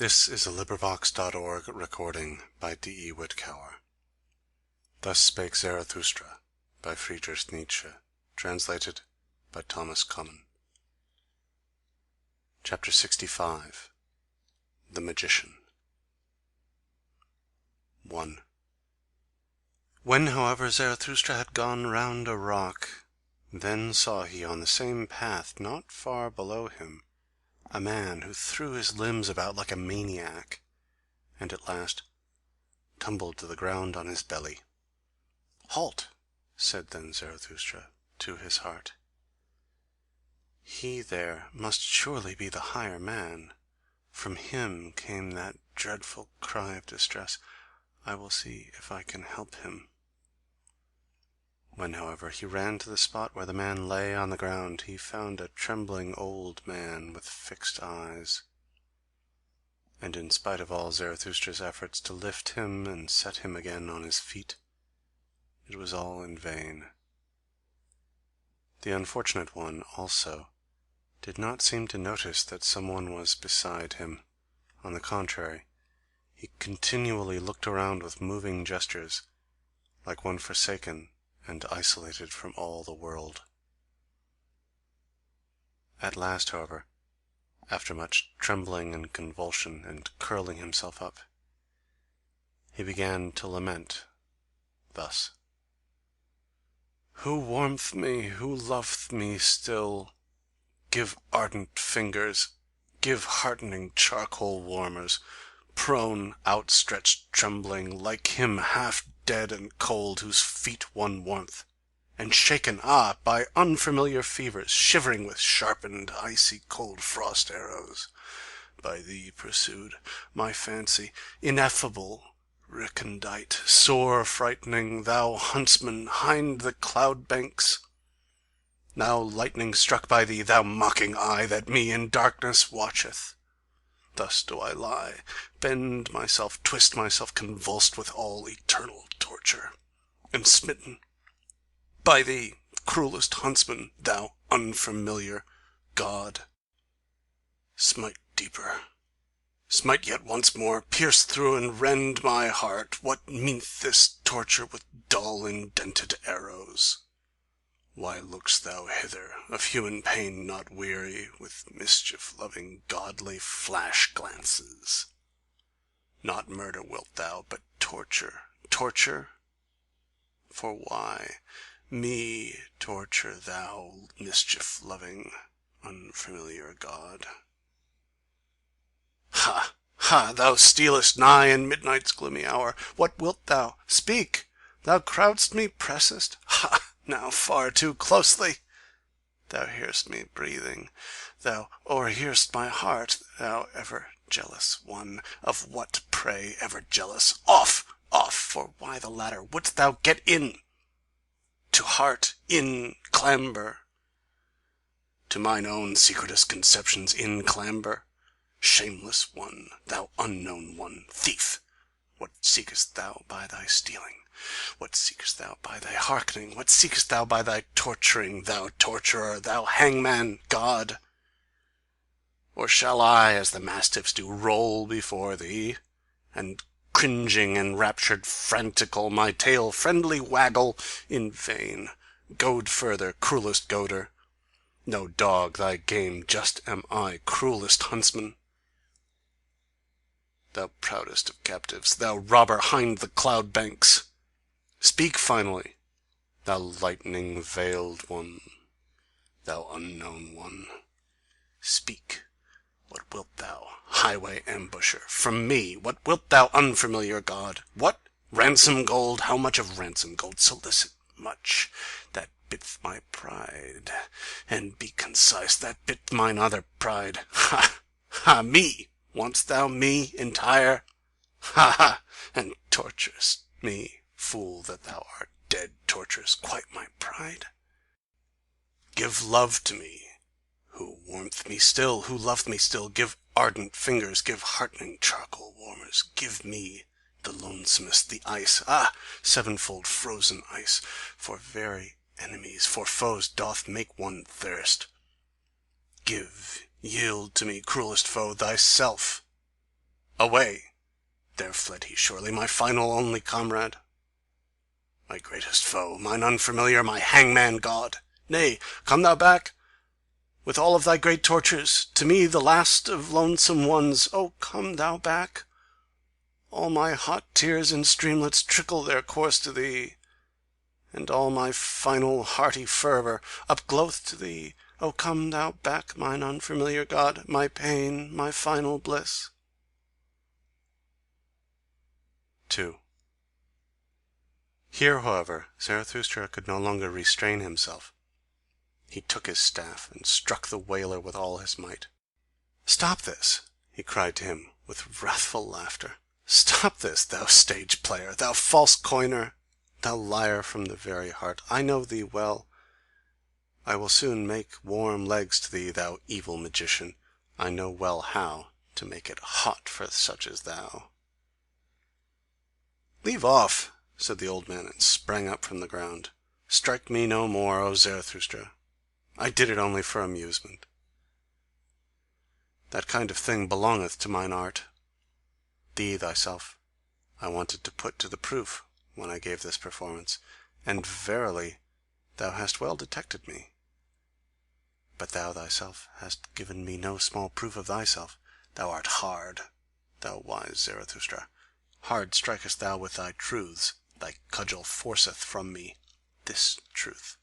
This is a LibriVox.org recording by D.E. Whitcower. Thus Spake Zarathustra by Friedrich Nietzsche, translated by Thomas Common. Chapter 65. The Magician. 1. When, however, Zarathustra had gone round a rock, then saw he on the same path, not far below him, a man who threw his limbs about like a maniac, and at last tumbled to the ground on his belly. "Halt!" said then Zarathustra to his heart. "He there must surely be the higher man. From him came that dreadful cry of distress. I will see if I can help him." When, however, he ran to the spot where the man lay on the ground, he found a trembling old man with fixed eyes. And in spite of all Zarathustra's efforts to lift him and set him again on his feet, it was all in vain. The unfortunate one, also, did not seem to notice that someone was beside him. On the contrary, he continually looked around with moving gestures, like one forsaken and isolated from all the world. At last, however, after much trembling and convulsion and curling himself up, he began to lament thus: "Who warmth me, who loveth me still, give ardent fingers, give heartening charcoal warmers, prone, outstretched, trembling, like him half dead and cold, whose feet won warmth, and shaken, by unfamiliar fevers, shivering with sharpened, icy cold frost arrows, by thee pursued, my fancy, ineffable, recondite, sore frightening, thou huntsman, hind the cloud banks! Now lightning struck by thee, thou mocking eye, that me in darkness watcheth! Thus do I lie, bend myself, twist myself, convulsed with all eternal torture, and smitten by thee, cruelest huntsman, thou unfamiliar God. Smite deeper, smite yet once more, pierce through and rend my heart. What meaneth this torture with dull indented arrows? Why look'st thou hither, of human pain not weary, with mischief-loving godly flash-glances? Not murder wilt thou, but torture. Torture? For why me torture, thou mischief-loving, unfamiliar God? Ha! Ha! Thou stealest nigh in midnight's gloomy hour. What wilt thou? Speak! Thou crowd'st me, pressest. Ha! Now far too closely! Thou hear'st me breathing, thou o'erhear'st my heart, thou ever-jealous one. Of what, pray, ever-jealous? Off! Off! For why the ladder? Wouldst thou get in? To heart in clamber? To mine own secretest conceptions in clamber? Shameless one, thou unknown one, thief! What seekest thou by thy stealing? What seekest thou by thy hearkening? What seekest thou by thy torturing, thou torturer, thou hangman God? Or shall I, as the mastiffs do, roll before thee, and cringing, enraptured, frantical, my tail friendly waggle? In vain. Goad further, cruelest goader. No dog thy game, just am I, cruelest huntsman. Thou proudest of captives, thou robber hind the cloud banks! Speak finally, thou lightning-veiled one, thou unknown one. Speak, what wilt thou, highway ambusher, from me? What wilt thou, unfamiliar God? What? Ransom gold? How much of ransom gold? Solicit much, that bitth my pride, and be concise, that bitth mine other pride. Ha! Ha! Me! Want'st thou me entire? Ha! Ha! And torturest me, fool that thou art, dead, torturest quite my pride? Give love to me, who warmth me still, who loveth me still. Give ardent fingers, give heartening charcoal warmers. Give me the lonesomest, the ice, sevenfold frozen ice. For very enemies, for foes, doth make one thirst. Give, yield to me, cruelest foe, thyself. Away! There fled he surely, my final only comrade, my greatest foe, mine unfamiliar, my hangman god. Nay, come thou back, with all of thy great tortures, to me the last of lonesome ones. Oh, come thou back! All my hot tears in streamlets trickle their course to thee, and all my final hearty fervour upglowth to thee. Oh, come thou back, mine unfamiliar god, my pain, my final bliss. 2. Here, however, Zarathustra could no longer restrain himself. He took his staff and struck the wailer with all his might. "Stop this!" he cried to him with wrathful laughter. "Stop this, thou stage player, thou false coiner, thou liar from the very heart! I know thee well. I will soon make warm legs to thee, thou evil magician. I know well how to make it hot for such as thou." "Leave off," said the old man, and sprang up from the ground. "Strike me no more, O Zarathustra. I did it only for amusement. That kind of thing belongeth to mine art. Thee thyself I wanted to put to the proof when I gave this performance, and verily thou hast well detected me. But thou thyself hast given me no small proof of thyself. Thou art hard, thou wise Zarathustra. Hard strikest thou with thy truths. Thy cudgel forceth from me this truth."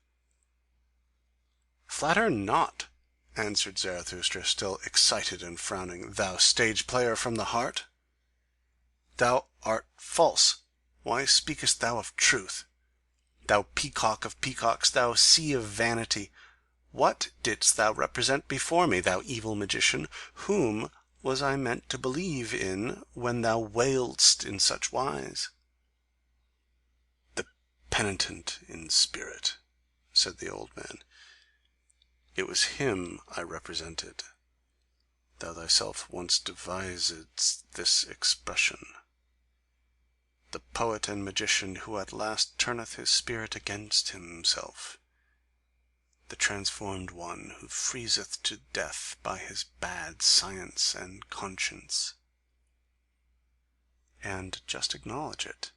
"Flatter not," answered Zarathustra, still excited and frowning, "thou stage player from the heart. Thou art false. Why speakest thou of truth? Thou peacock of peacocks, thou sea of vanity! What didst thou represent before me, thou evil magician? Whom was I meant to believe in when thou wailedst in such wise?" "The penitent in spirit," said the old man. "It was him I represented. Thou thyself once devisedst this expression. The poet and magician who at last turneth his spirit against himself. The transformed one who freezeth to death by his bad science and conscience. And just acknowledge it.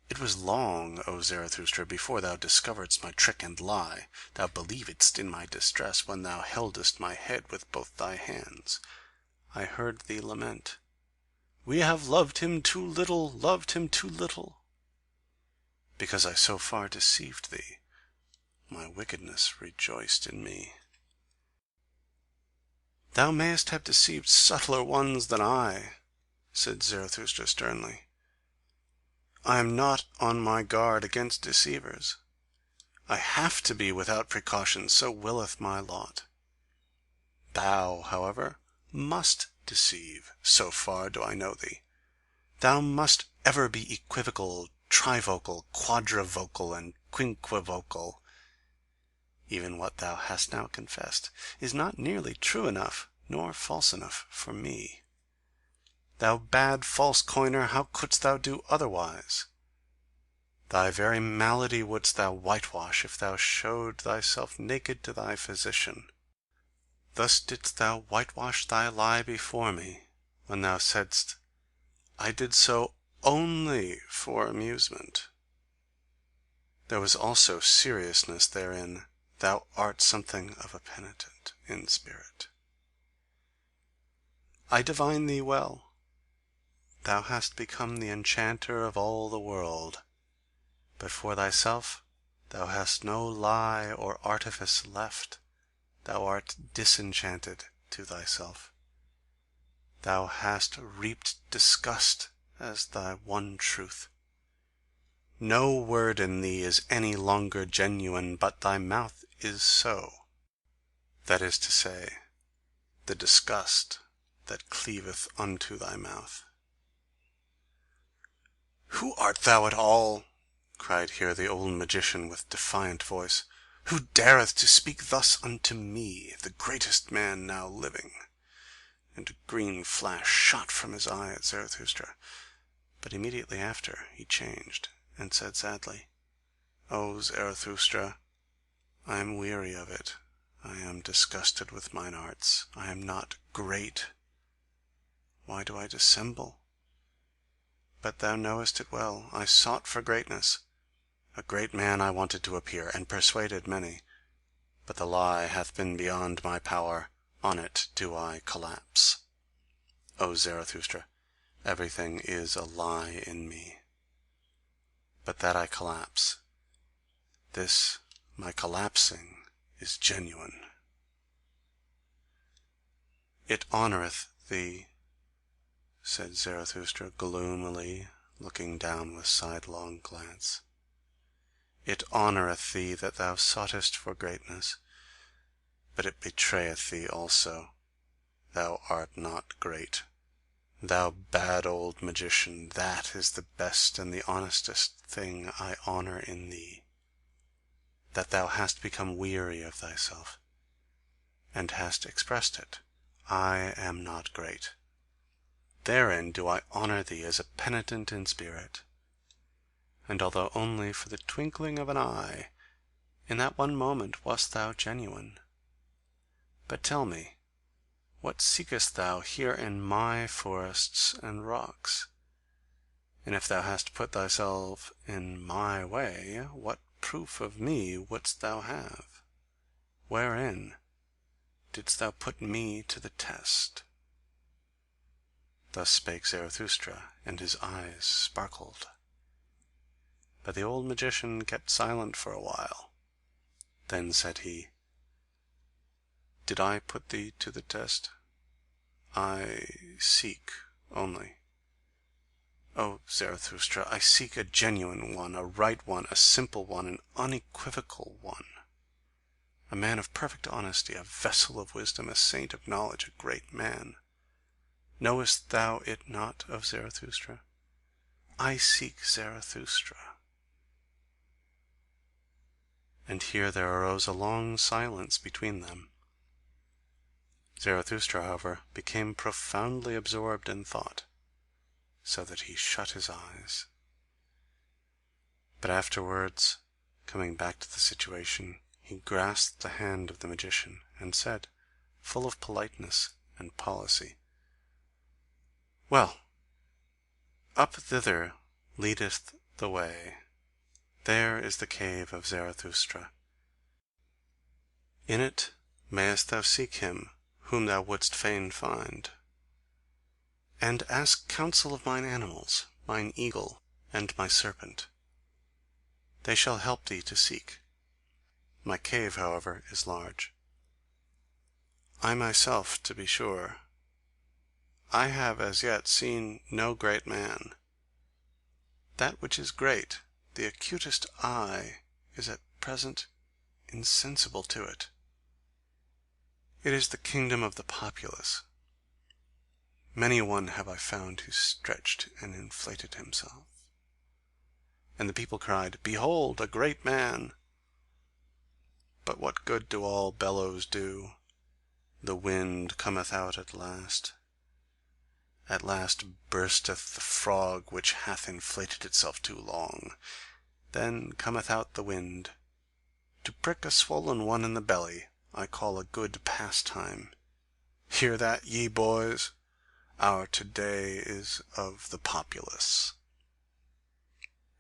It was long, O Zarathustra, before thou discoveredst my trick and lie. Thou believedst in my distress when thou heldest my head with both thy hands. I heard thee lament, 'We have loved him too little, loved him too little.' Because I so far deceived thee, my wickedness rejoiced in me. Thou mayest have deceived subtler ones than I," said Zarathustra sternly. "I am not on my guard against deceivers. I have to be without precaution, so willeth my lot. Thou, however, must deceive, so far do I know thee. Thou must ever be equivocal, trivocal, quadrivocal, and quinquivocal. Even what thou hast now confessed is not nearly true enough, nor false enough for me. Thou bad false coiner, how couldst thou do otherwise? Thy very malady wouldst thou whitewash if thou showed thyself naked to thy physician. Thus didst thou whitewash thy lie before me, when thou saidst, I did so only for amusement. There was also seriousness therein. Thou art something of a penitent in spirit. I divine thee well. Thou hast become the enchanter of all the world, but for thyself thou hast no lie or artifice left. Thou art disenchanted to thyself. Thou hast reaped disgust as thy one truth. No word in thee is any longer genuine, but thy mouth is so. That is to say, the disgust that cleaveth unto thy mouth. Who art thou at all? Cried here the old magician with defiant voice. Who dareth to speak thus unto me, the greatest man now living? And a green flash shot from his eye at Zarathustra, but immediately after he changed, and said sadly, O Zarathustra, I am weary of it. I am disgusted with mine arts. I am not great. why do I dissemble? But thou knowest it well, I sought for greatness. A great man I wanted to appear, and persuaded many. But the lie hath been beyond my power, on it do I collapse. O Zarathustra, everything is a lie in me. But that I collapse, this my collapsing is genuine. It honoureth thee, said Zarathustra gloomily, looking down with sidelong glance. It honoureth thee that thou soughtest for greatness, but it betrayeth thee also. Thou art not great. Thou bad old magician, that is the best and the honestest thing I honour in thee, that thou hast become weary of thyself, and hast expressed it. I am not great. Therein do I honour thee as a penitent in spirit. And although only for the twinkling of an eye, in that one moment wast thou genuine. But tell me, what seekest thou here in my forests and rocks? And if thou hast put thyself in my way, what proof of me wouldst thou have? Wherein didst thou put me to the test? Thus spake Zarathustra, and his eyes sparkled. But the old magician kept silent for a while. Then said he, Did I put thee to the test? I seek only. O Zarathustra, I seek a genuine one, a right one, a simple one, an unequivocal one, a man of perfect honesty, a vessel of wisdom, a saint of knowledge, a great man. Knowest thou it not of Zarathustra? I seek Zarathustra. And here there arose a long silence between them. Zarathustra, however, became profoundly absorbed in thought, so that he shut his eyes. But afterwards, coming back to the situation, he grasped the hand of the magician, and said, full of politeness and policy, Well, up thither leadeth the way. There is the cave of Zarathustra. In it mayest thou seek him whom thou wouldst fain find. And ask counsel of mine animals, mine eagle and my serpent. They shall help thee to seek. My cave, however, is large. I myself, to be sure, I have as yet seen no great man. That which is great, the acutest eye is at present insensible to it. It is the kingdom of the populace. Many a one have I found who stretched and inflated himself. And the people cried, Behold, a great man! But what good do all bellows do? The wind cometh out at last. At last bursteth the frog which hath inflated itself too long. Then cometh out the wind. To prick a swollen one in the belly I call a good pastime. Hear that, ye boys? Our to-day is of the populace.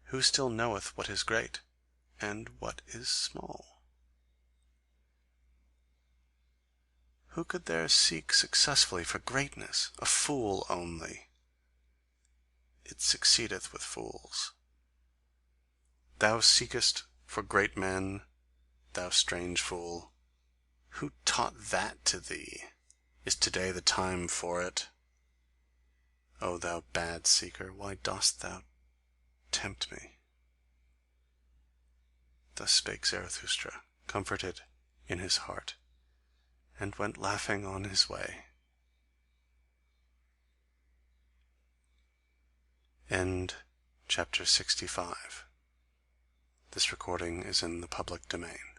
Who still knoweth what is great, and what is small? Who could there seek successfully for greatness? A fool only. It succeedeth with fools. Thou seekest for great men, thou strange fool. Who taught that to thee? Is to-day the time for it? O thou bad seeker, why dost thou tempt me? Thus spake Zarathustra, comforted in his heart, and went laughing on his way. End chapter 65. This recording is in the public domain.